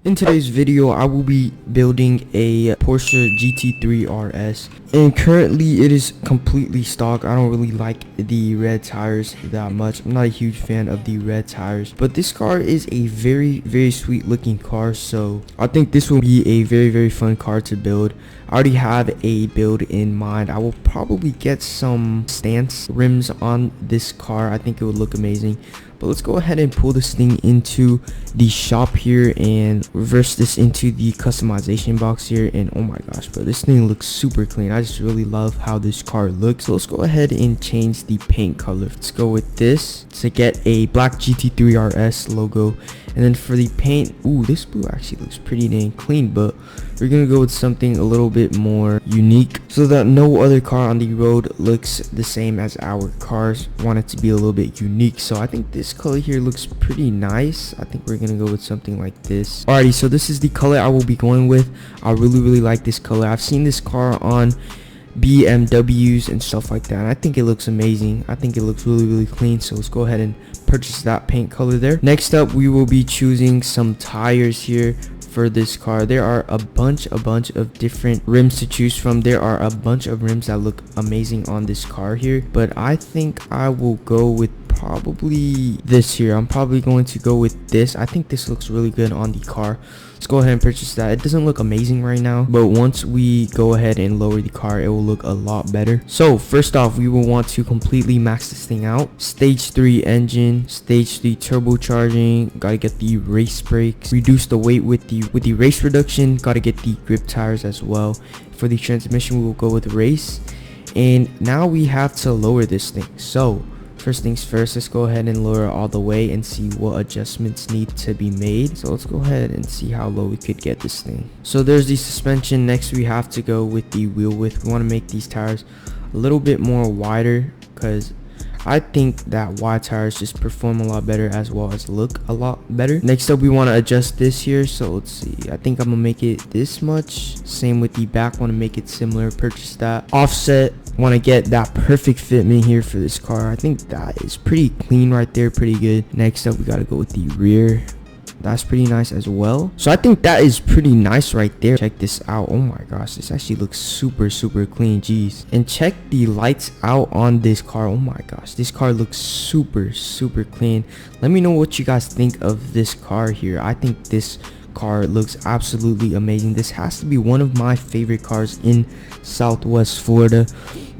In today's video, I will be building a Porsche GT3 RS, and currently it is completely stock. I don't really like the red tires that much. I'm not a huge fan of the red tires, but this car is a very sweet looking car, so I think this will be a very fun car to build. I already have a build in mind. I will probably get some stance rims on this car. I think it would look amazing. But let's go ahead and pull this thing into the shop here and reverse this into the customization box here. And oh my gosh, bro, this thing looks super clean. I just really love how this car looks. So let's go ahead and change the paint color. Let's go with this to get a black GT3 RS logo. And then for the paint, ooh, this blue actually looks pretty dang clean, but we're gonna go with something a little bit more unique so that no other car on the road looks the same as our cars. Want it to be a little bit unique, so I think this color here looks pretty nice. I think we're gonna go with something like this. Alrighty, so this is the color I will be going with. I really like this color. I've seen this car on BMWs and stuff like that, and I think it looks amazing. I think it looks really clean, so let's go ahead and purchase that paint color there. Next up, we will be choosing some tires here for this car. There are a bunch of different rims to choose from. There are a bunch of rims that look amazing on this car here, but I think I will go with probably this here. I'm probably going to go with this. I think this looks really good on the car. Let's go ahead and purchase that. It doesn't look amazing right now, but once we go ahead and lower the car, it will look a lot better. So first off, we will want to completely max this thing out. Stage 3 engine, stage 3 turbocharging, gotta get the race brakes, reduce the weight with the race reduction, gotta get the grip tires as well. For the transmission, we will go with race. And now we have to lower this thing. So first things first, let's go ahead and lower it all the way and see what adjustments need to be made. So let's go ahead and see how low we could get this thing. So there's the suspension. Next, we have to go with the wheel width. We want to make these tires a little bit more wider because I think that wide tires just perform a lot better as well as look a lot better. Next up, we want to adjust this here. So let's see. I think I'm gonna make it this much. Same with the back. Want to make it similar. Purchase that. Offset. Want to get that perfect fitment here for this car. I think that is pretty clean right there. Pretty good. Next up, we got to go with the rear. That's pretty nice as well. So I think that is pretty nice right there. Check this out. Oh my gosh, this actually looks super clean. Jeez. And check the lights out on this car. Oh my gosh, this car looks super clean. Let me know what you guys think of this car here. I think this car looks absolutely amazing. This has to be one of my favorite cars in Southwest Florida.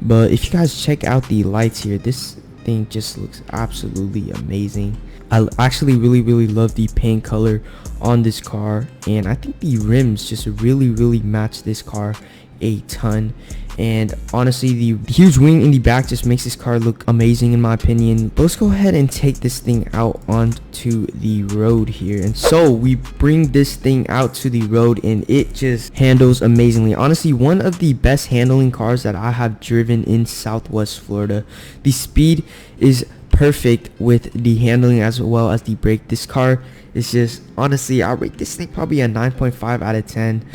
But if you guys check out the lights here, this thing just looks absolutely amazing. I actually really love the paint color on this car, and I think the rims just really match this car a ton. And honestly, the huge wing in the back just makes this car look amazing in my opinion. But let's go ahead and take this thing out onto the road here. And so we bring this thing out to the road and it just handles amazingly. Honestly, one of the best handling cars that I have driven in Southwest Florida. The speed is perfect with the handling as well as the brake. This car is just, honestly, I rate this thing probably a 9.5 out of 10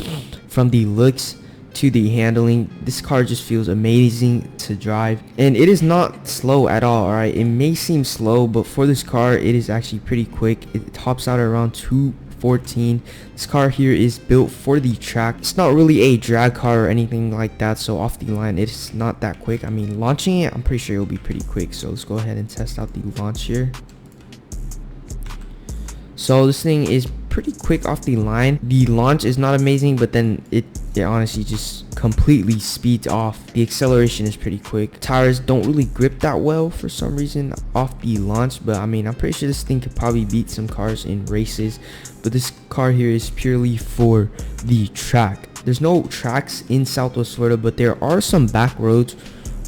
from the looks to the handling. This car just feels amazing to drive, and it is not slow at all. Alright, it may seem slow, but for this car it is actually pretty quick. It tops out around 214. This car here is built for the track. It's not really a drag car or anything like that, so off the line it's not that quick. I mean, launching it, I'm pretty sure it'll be pretty quick. So let's go ahead and test out the launch here. So this thing is pretty quick off the line. The launch is not amazing, but then it honestly just completely speeds off. The acceleration is pretty quick. Tires don't really grip that well for some reason off the launch, but I mean, I'm pretty sure this thing could probably beat some cars in races. But this car here is purely for the track. There's no tracks in Southwest Florida, but there are some back roads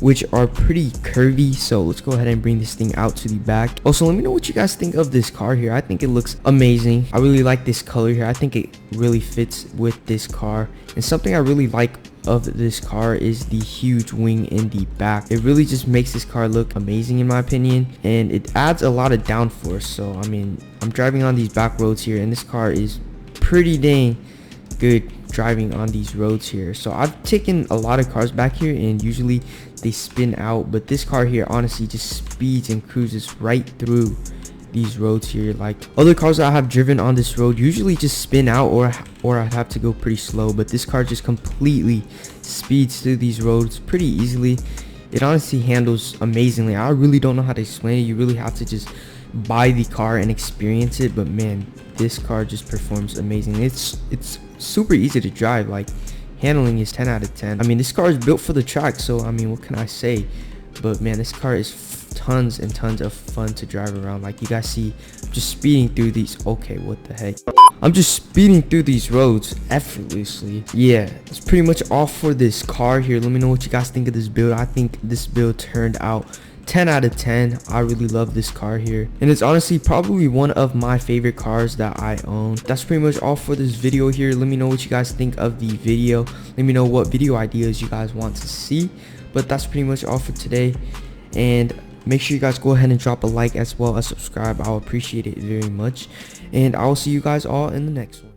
which are pretty curvy. So let's go ahead and bring this thing out to the back. Also, let me know what you guys think of this car here. I think it looks amazing. I really like this color here. I think it really fits with this car. And something I really like of this car is the huge wing in the back. It really just makes this car look amazing in my opinion, and it adds a lot of downforce. So I mean, I'm driving on these back roads here, and this car is pretty dang good driving on these roads here. So I've taken a lot of cars back here and usually they spin out, but this car here honestly just speeds and cruises right through these roads here. Like other cars that I have driven on this road usually just spin out, or I'd have to go pretty slow, but this car just completely speeds through these roads pretty easily. It honestly handles amazingly. I really don't know how to explain it. You really have to just buy the car and experience it, but man, this car just performs amazing. It's super easy to drive. Like handling is 10 out of 10. I mean, this car is built for the track, so I mean, what can I say? But man, this car is tons and tons of fun to drive around. Like you guys see, I'm just speeding through these. Okay, what the heck, I'm just speeding through these roads effortlessly. Yeah, that's pretty much all for this car here. Let me know what you guys think of this build. I think this build turned out 10 out of 10. I really love this car here, and it's honestly probably one of my favorite cars that I own. That's pretty much all for this video here. Let me know what you guys think of the video. Let me know what video ideas you guys want to see. But that's pretty much all for today, and make sure you guys go ahead and drop a like as well as subscribe. I'll appreciate it very much, and I'll see you guys all in the next one.